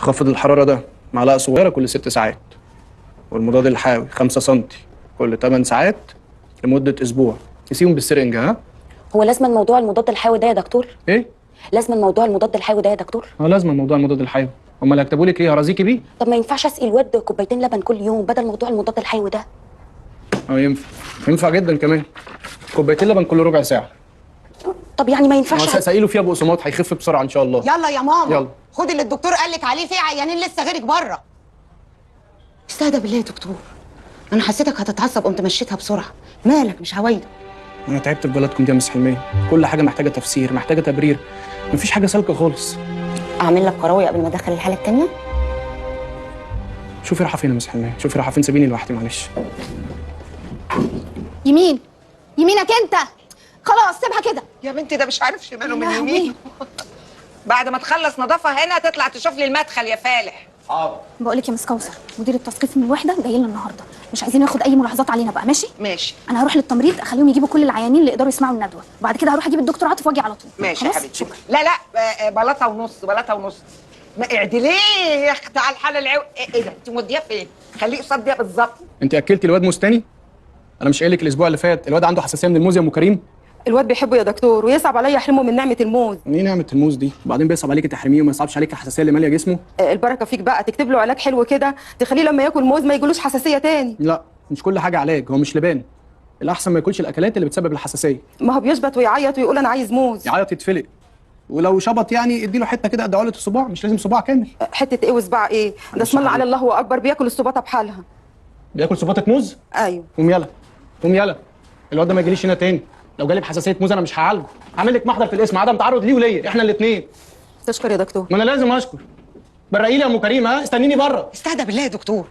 خفض الحراره ده معلقه صغيره كل 6 ساعات، والمضاد الحيوي 5 سم كل 8 ساعات لمده اسبوع. نسيهم بالسرنجه. ها؟ هو لازم موضوع المضاد الحيوي ده يا دكتور؟ ايه؟ لازم موضوع المضاد الحيوي ده يا دكتور؟ لازم موضوع المضاد الحيوي. امال هكتبوا لك ايه؟ هرازيكي بيه؟ طب ما ينفعش اسقي الواد كوبايتين لبن كل يوم بدل موضوع المضاد الحيوي ده؟ ينفع جدا كمان. كوبايتين لبن كل ربع ساعه. طب يعني ما ينفعش سقيله فيها بقسماط هيخف بسرعه ان شاء الله. يلا يا ماما، يلا خدي اللي الدكتور قال لك عليه، في عيانين لسه غيرك بره. استهدى بالله يا دكتور، انا حسيتك هتتعصب قمت مشيتها بسرعه. مالك مش هوايدك؟ انا تعبت في بلدكم دي يا مس حلميه، كل حاجه محتاجه تفسير، محتاجه تبرير، مفيش حاجه سالكه خالص. اعمل لك قراوي قبل ما ادخل الحاله الثانيه؟ شوفي رايحه فين يا مس حلميه، شوفي رايحه فين، سيبيني لوحدي معلش. يمين يمينك انت، خلاص سيبها كده يا بنتي ده مش عارف شماله من لهوي. يمين. بعد ما تخلص نظافه هنا تطلع تشوف لي المدخل يا فالح. بقول لك يا مس كوثر، مدير التثقيف من الوحده جاي لنا النهارده، مش عايزين ياخد اي ملاحظات علينا بقى، ماشي؟ ماشي انا هروح للتمريض اخليهم يجيبوا كل العيانين اللي يقدروا يسمعوا الندوه، وبعد كده هروح اجيب الدكتور عاطف واجي على طول. ماشي يا خلاص؟ حبيبتي. شكرا. لا بلاطه ونص، بلاطه ونص. ما اعدليه يا اختي على الحاله ايه ده؟ انت موديه فين؟ خليه قصاد دي بالظبط. انت اكلتي الواد موز تاني؟ انا مش قايل لك الاسبوع اللي فات الواد عنده حساسيه من الموز يا ام كريم؟ الواد بيحبه يا دكتور، ويصعب عليا احرمه من نعمه الموز. ايه نعمه الموز دي؟ وبعدين بيصعب عليكي تحرميه وما يصعبش عليكي الحساسيه اللي ماليه جسمه؟ البركه فيك بقى، تكتب له علاج حلو كده تخليه لما ياكل موز ما يجيلوش حساسيه تاني. لا مش كل حاجه علاج، هو مش لبان. الاحسن ما ياكلش الاكلات اللي بتسبب الحساسيه. ما هو بيشبط ويعيط ويقول انا عايز موز. يعيط يتفلق، ولو شبط يعني اديله حته كده قد عقله الصباع، مش لازم صباع كامل. حته ايه وصباع ايه؟ ده اسم الله على الله هو اكبر، بياكل السباطه بحالها. بياكل صباطه موز؟ ايوه. قوم يلا قوم يلا، الواد ده ما يجيليش هنا تاني. لو جالي بحساسيه موز انا مش هعالجه، هعمل لك محضر في الاسم عدم تعرض ليه وليا احنا الاثنين. تشكر يا دكتور. ما انا لازم اشكر. برقي لي يا ام كريم. ها استنيني بره. استهدى بالله يا دكتور.